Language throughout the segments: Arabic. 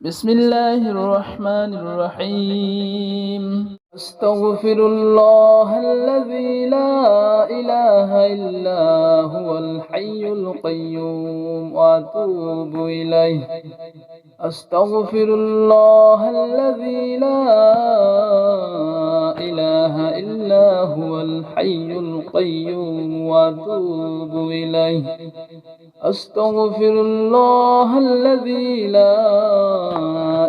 بسم الله الرحمن الرحيم. أستغفر الله الذي لا إله إلا هو الحي القيوم وأتوب إليه. أستغفر الله الذي لا إله إلا هو الحي القيوم وأتوب إليه. أستغفر الله الذي لا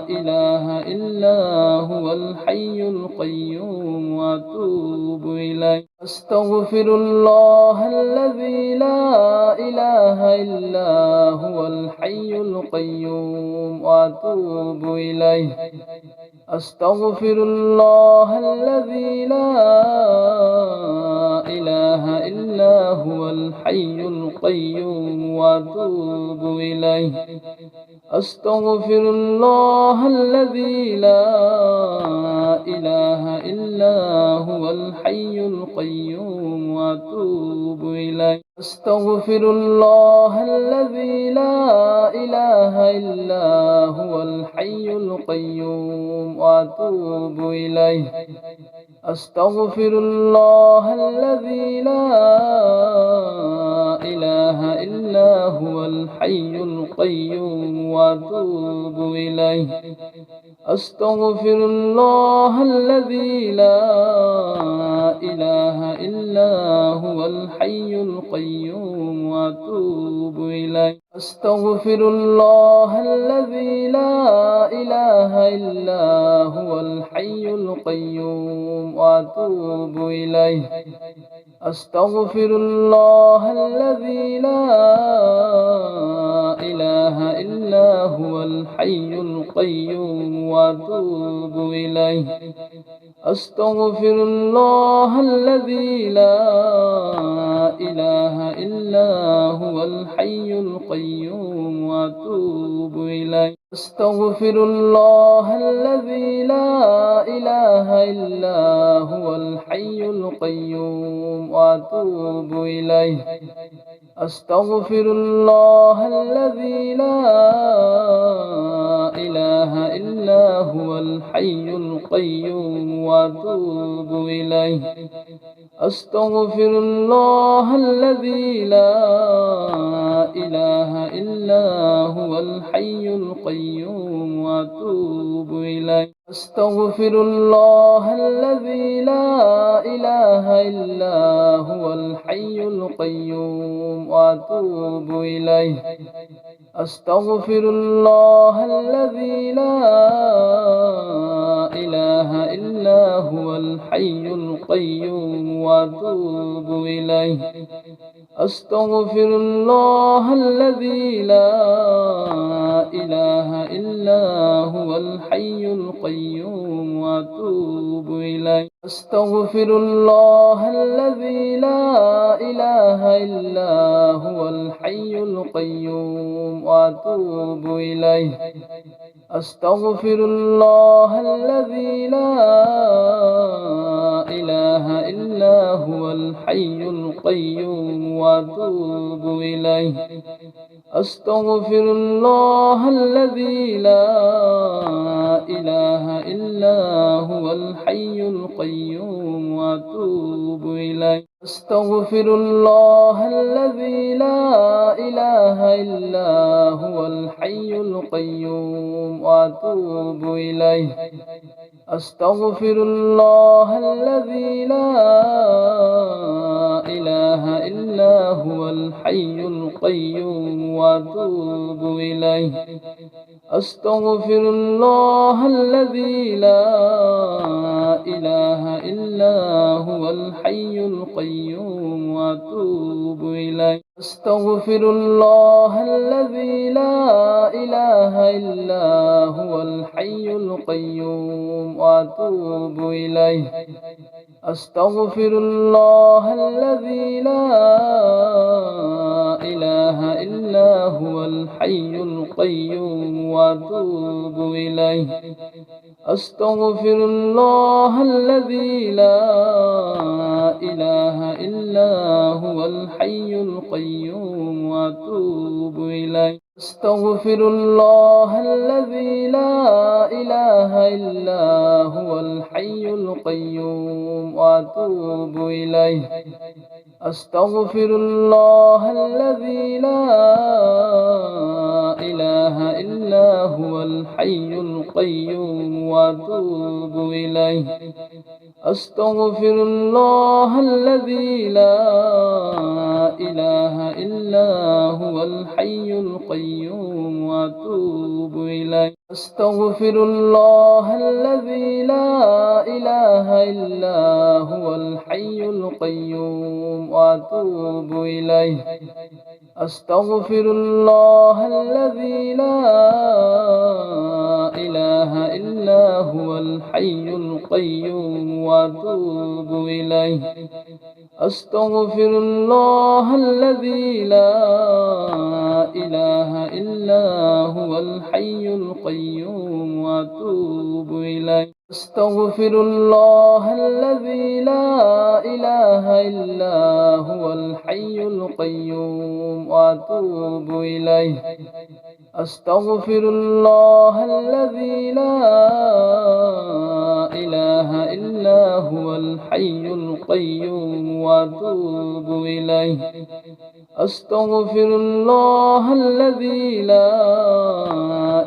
إله إلا هو الحي القيوم وأتوب إليه. أستغفر الله الذي لا إله إلا هو الحي القيوم وأتوب إليه. أستغفر الله الذي لا إله إلا هو الحي القيوم وأتوب إليه. أستغفر الله الذي لا إله إلا هو الحي القيوم وأتوب إليه. أستغفر الله الذي لا إله إلا هو الحي القيوم وأتوب إليه. أستغفر الله الذي لا إله إلا هو الحي القيوم وأتوب إليه. أستغفر الله الذي لا إله إلا هو الحي القيوم وأتوب إليه. أستغفر الله الذي لا إله إلا هو الحي القيوم وأتوب إليه. أستغفر الله الذي لا إله إلا هو الحي القيوم وأتوب إليه. أستغفر الله الذي لا إله إلا هو الحي القيوم وأتوب إليه. أستغفر الله الذي لا إله إلا هو الحي القيوم وأتوب إليه. أستغفر الله الذي لا إله إلا هو الحي القيوم وأتوب إليه. أستغفر الله الذي لا إله إلا هو الحي القيوم وأتوب إليه. أستغفر الله الذي لا إله إلا هو الحي القيوم وأتوب إليه. أستغفر الله الذي لا إله إلا هو الحي القيوم وأتوب إليه. أستغفر الله الذي لا إله إلا هو الحي القيوم وأتوب إليه. أستغفر الله الذي لا إله إلا هو الحي القيوم وأتوب إليه. أستغفر الله الذي لا إله إلا هو الحي القيوم وأتوب إليه. أستغفر الله الذي لا إله إلا هو الحي القيوم وأتوب إليه. أستغفر الله الذي لا إله إلا هو الحي القيوم وأتوب إليه. أستغفر الله الذي لا إله إلا هو الحي القيوم وأتوب إليه. أستغفر الله الذي لا إله إلا هو الحي القيوم وأتوب إليه. أستغفر الله الذي لا إله إلا هو الحي القيوم وأتوب إليه. أستغفر الله الذي لا إله إلا هو الحي القيوم وأتوب إليه. أستغفر الله الذي لا إله إلا هو الحي القيوم وأتوب إليه. أستغفر الله الذي لا إلا هو الحي القيوم وأتوب إليه أستغفر الله الذي لا إله إلا هو الحي القيوم وأتوب إليه أستغفر الله الذي لا إله إلا هو الحي القيوم وأتوب إليه أستغفر الله الذي لا إله إلا هو الحي القيوم وأتوب إليه أستغفر الله الذي لا إله إلا هو الحي القيوم وأتوب إليه أستغفر الله الذي لا إله إلا هو الحي القيوم وأتوب إليه أستغفر الله الذي لا إله إلا هو الحي القيوم وأتوب إليه أستغفر الله الذي لا إله إلا هو الحي القيوم وأتوب إليه أستغفر الله الذي لا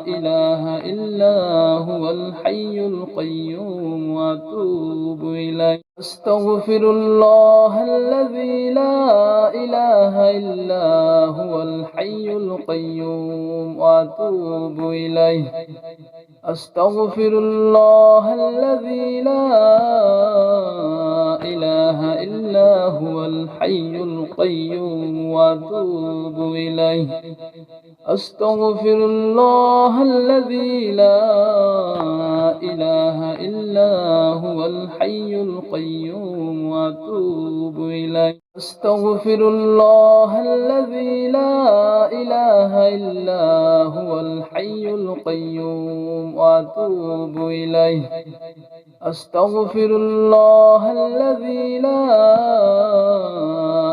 إله إلا هو الحي القيوم وأتوب إليه أستغفر الله الذي لا إله إلا هو الحي القيوم وأتوب إليه أستغفر الله الذي لا إله إلا هو الحي القيوم وأتوب إليه أستغفر الله الذي لا إله إلا هو الحي القيوم وأتوب إليه أستغفر الله الذي لا إله إلا هو الحي القيوم وأتوب إليه أستغفر الله الذي لا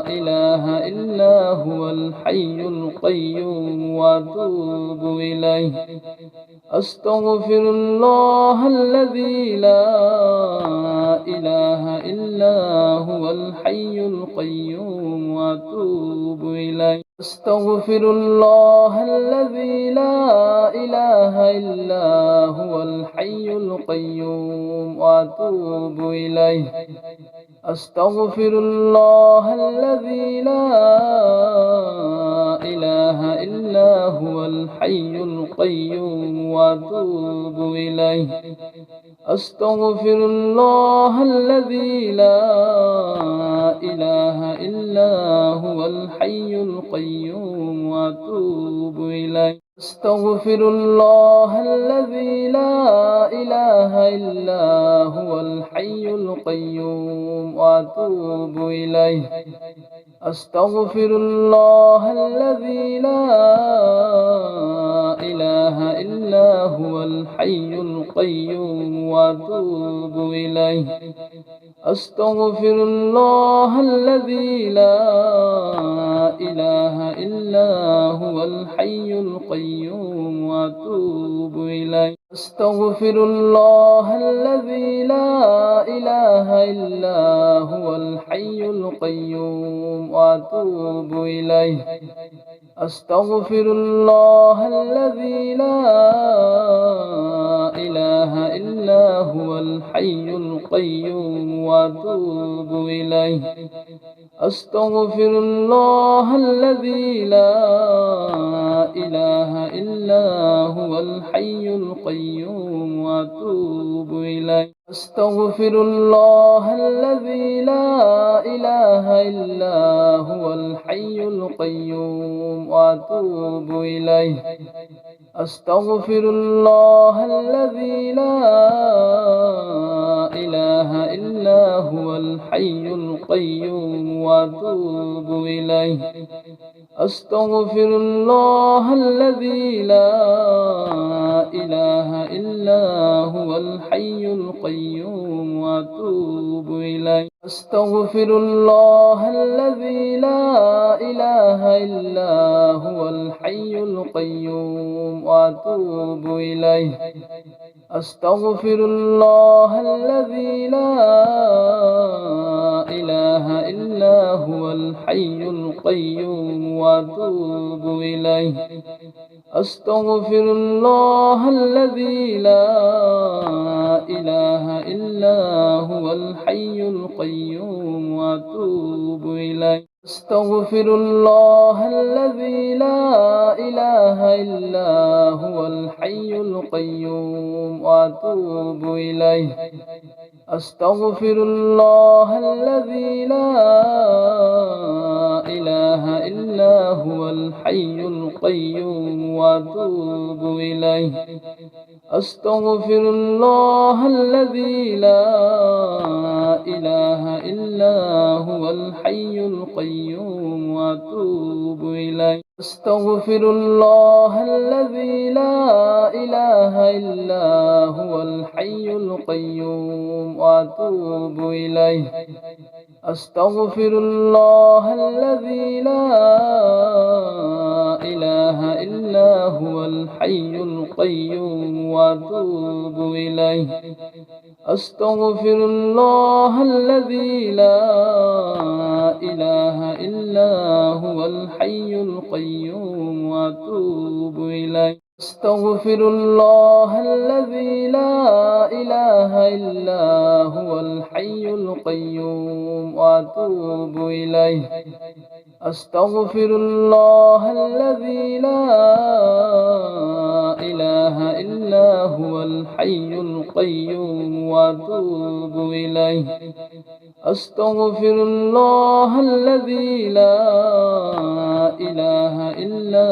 إله إلا هو الحي القيوم وأتوب إليه أستغفر الله الذي لا إله إلا هو الحي القيوم وأتوب إليه أستغفر الله الذي لا إله إلا هو الحي القيوم وأتوب إليه أستغفر الله الذي لا إله إلا هو الحي القيوم وأتوب إليه أستغفر الله الذي لا إله إلا هو الحي القيوم وأتوب إليه أستغفر الله الذي لا إله إلا هو الحي القيوم وأتوب إليه أستغفر الله الذي لا إله إلا هو الحي القيوم وأتوب إليه أستغفر الله الذي لا إله إلا هو الحي القيوم وأتوب إليه أستغفر الله الذي لا إله إلا هو الحي القيوم وأتوب إليه أستغفر الله الذي لا إله إلا هو الحي القيوم وأتوب إليه أستغفر الله الذي لا إله إلا هو الحي القيوم وأتوب إليه أستغفر الله الذي لا إله إلا هو الحي القيوم وأتوب إليه أستغفر الله الذي لا إله إلا هو الحي القيوم وأتوب إليه أستغفر الله الذي لا إله إلا هو الحي القيوم وأتوب إليه أستغفر الله الذي لا إله إلا هو الحي القيوم وأتوب إليه أستغفر الله الذي لا إله إلا هو الحي القيوم وأتوب إليه أستغفر الله الذي لا إله إلا هو الحي القيوم وأتوب إليه أستغفر الله الذي لا إله إلا هو الحي القيوم وأتوب إليه أستغفر الله الذي لا إله إلا هو الحي القيوم وأتوب إليه أستغفر الله الذي لا إله إلا هو الحي القيوم وأتوب إليه أستغفر الله الذي لا إله إلا هو الحي القيوم وأتوب إليه أستغفر الله الذي لا إله إلا هو الحي القيوم وأتوب إليه أستغفر الله الذي لا إله إلا هو الحي القيوم وأتوب إليه أستغفر الله الذي لا إله إلا هو الحي القيوم وأتوب إليه أستغفر الله الذي لا إله إلا هو الحي القيوم وأتوب إليه أستغفر الله الذي لا إله إلا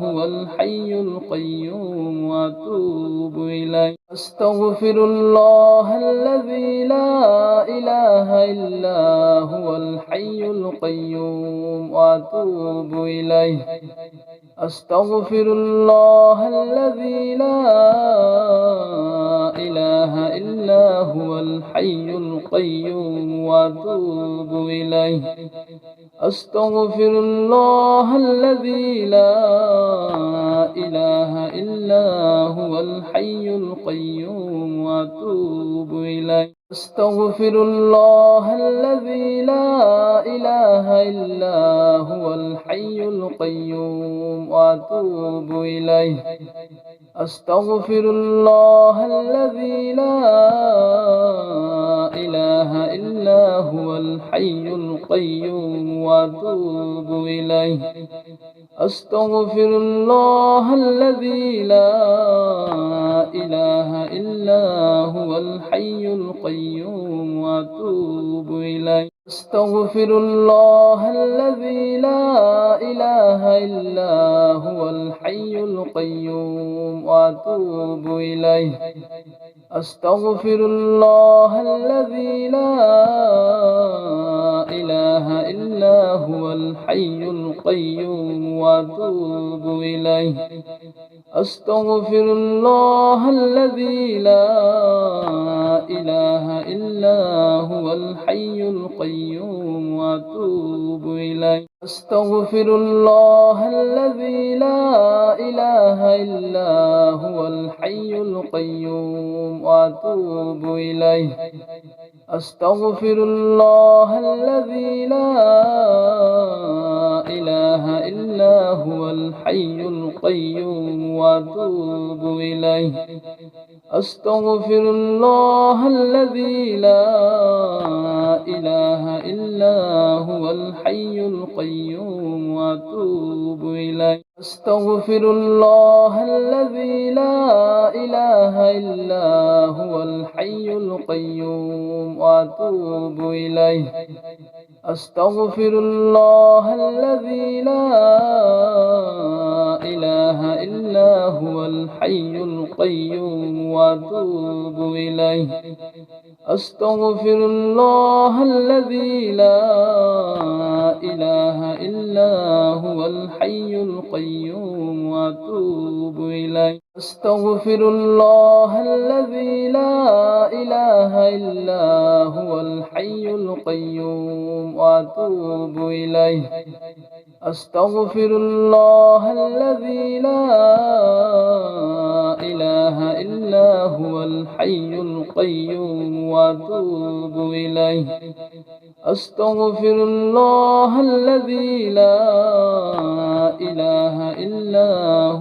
هو الحي القيوم وأتوب إليه أستغفر الله الذي لا إله إلا هو الحي القيوم وأتوب إليه أستغفر الله الذي لا إله إلا هو الحي القيوم وأتوب إليه أستغفر الله الذي لا إله إلا هو الحي القيوم وأتوب إليه أستغفر الله الذي لا إله إلا هو الحي القيوم وأتوب إليه أستغفر الله الذي لا إله إلا هو الحي القيوم وأتوب إليه أستغفر الله الذي لا إله إلا هو الحي القيوم وأتوب إليه أستغفر الله الذي لا إله إلا هو الحي القيوم وأتوب إليه أستغفر الله الذي لا إله إلا هو الحي القيوم وأتوب إليه أستغفر الله الذي لا إله إلا هو الحي القيوم وأتوب إليه أستغفر الله الذي لا إله إلا هو الحي القيوم وأتوب إليه أستغفر الله الذي لا إله إلا هو الحي القيوم وأتوب إليه أستغفر الله الذي لا إله إلا هو الحي القيوم وأتوب إليه أستغفر الله الذي لا إله إلا هو الحي القيوم وأتوب إليه أستغفر الله الذي لا إله إلا هو الحي القيوم وأتوب إليه أستغفر الله الذي لا إله إلا هو الحي القيوم وأتوب إليه. أستغفر الله الذي لا إله إلا هو الحي القيوم وأتوب إليه. أستغفر الله الذي لا إله إلا هو الحي القيوم وأتوب إليه. أستغفر الله الذي لا إله إلا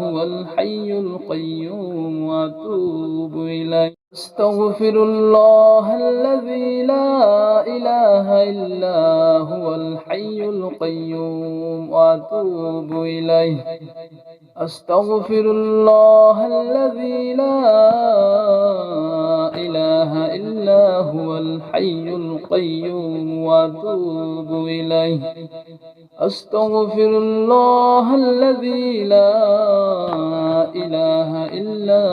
هو الحي القيوم وأتوب إليه. أستغفر الله الذي لا إله إلا هو الحي القيوم وأتوب إليه. أستغفر الله الذي لا إله إلا هو الحي القيوم وأتوب إليه. أستغفر الله الذي لا إله إلا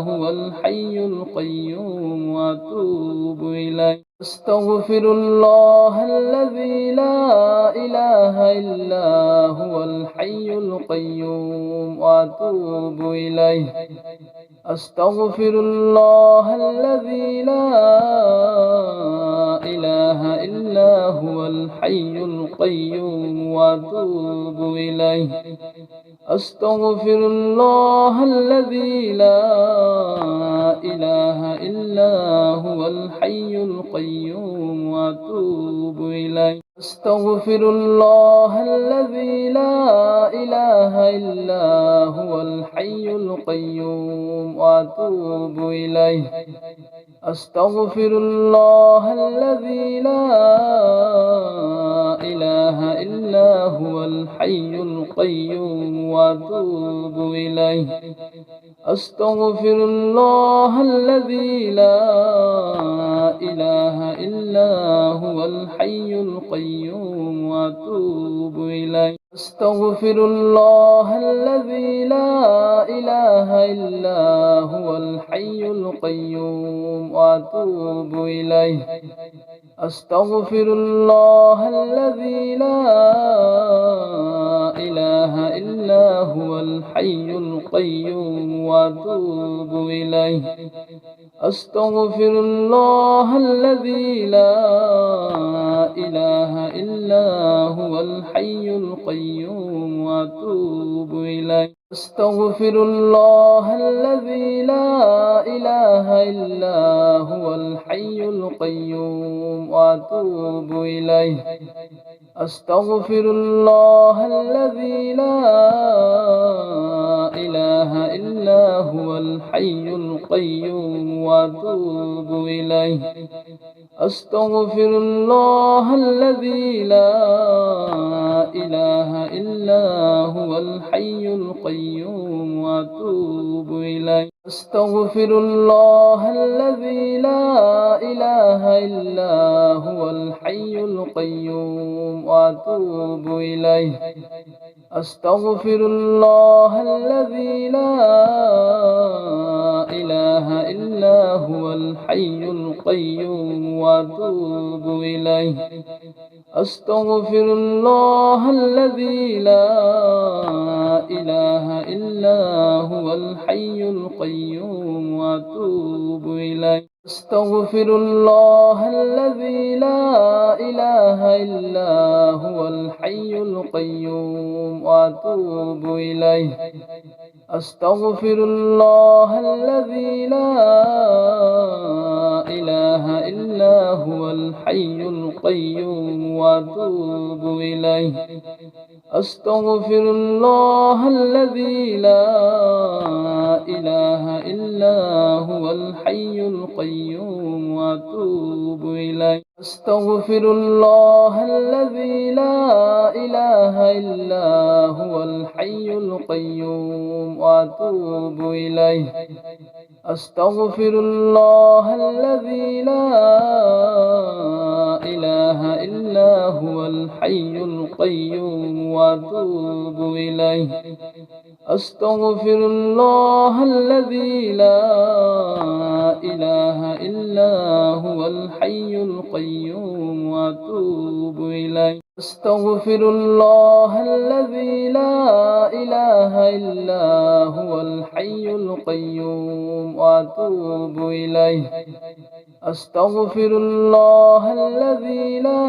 هو الحي القيوم وأتوب إليه. أستغفر الله الذي لا إله إلا هو الحي القيوم وأتوب إليه. أستغفر الله الذي لا إله إلا هو الحي القيوم وأتوب إليه. أستغفر الله الذي لا إله إلا هو الحي القيوم وأتوب إليه. أستغفر الله الذي لا إله إلا هو الحي القيوم وأتوب إليه. أستغفر الله الذي لا إله إلا هو الحي القيوم وأتوب إليه. أستغفر الله الذي لا إله إلا هو الحي القيوم وأتوب إليه. أستغفر الله الذي لا إله إلا هو الحي القيوم وأتوب إليه. أستغفر الله الذي لا إله إلا هو الحي القيوم وأتوب إليه. أستغفر الله الذي لا إله إلا هو الحي القيوم وأتوب إليه. أستغفر الله الذي لا إله إلا هو الحي القيوم وأتوب إليه. أستغفر الله الذي لا إله إلا هو الحي القيوم وأتوب إليه. أستغفر الله الذي لا إله إلا هو الحي القيوم وأتوب إليه. أستغفر الله الذي لا إله إلا هو الحي القيوم وأتوب إليه. أستغفر الله الذي لا إله إلا هو الحي القيوم وأتوب إليه. أستغفر الله الذي لا إله إلا هو الحي القيوم وأتوب إليه. أستغفر الله الذي لا إله إلا هو الحي القيوم وأتوب إليه. أستغفر الله الذي لا إله إلا هو الحي القيوم وأتوب إليه. أستغفر الله الذي لا إله إلا هو الحي القيوم وأتوب إليه. أستغفر الله الذي لا إله إلا هو الحي القيوم وأتوب إليه. أستغفر الله الذي لا إله إلا هو الحي القيوم وأتوب إليه. أستغفر الله الذي لا إله إلا هو الحي القيوم وأتوب إليه أستغفر الله الذي لا إله إلا هو الحي القيوم وأتوب إليه أستغفر الله الذي لا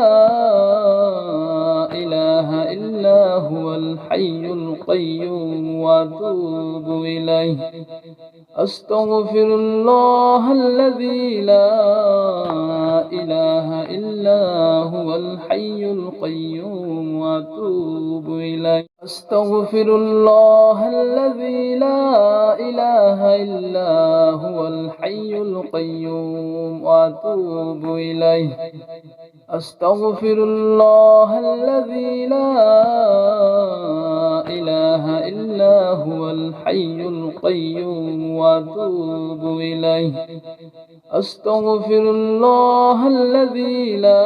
إله إلا هو الحي القيوم وأتوب إليه أستغفر الله الذي لا إله إلا هو الحي القيوم وأتوب إليه أستغفر الله الذي لا إله إلا هو الحي القيوم وأتوب إليه أستغفر الله الذي لا إله إلا هو الحي القيوم وأتوب إليه أستغفر الله الذي لا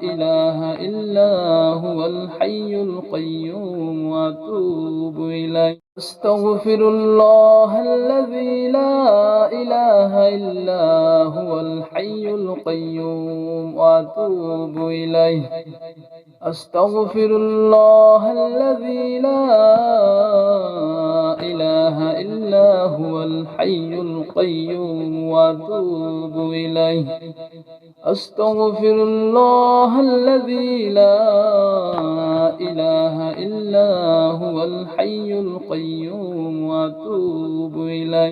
إله إلا هو الحي القيوم وأتوب إليه أستغفر الله الذي لا إله إلا هو الحي القيوم وأتوب إليه أستغفر الله الذي لا إله إلا هو الحي القيوم وأتوب إليه أستغفر الله الذي لا إله إلا هو الحي القيوم وأتوب إليه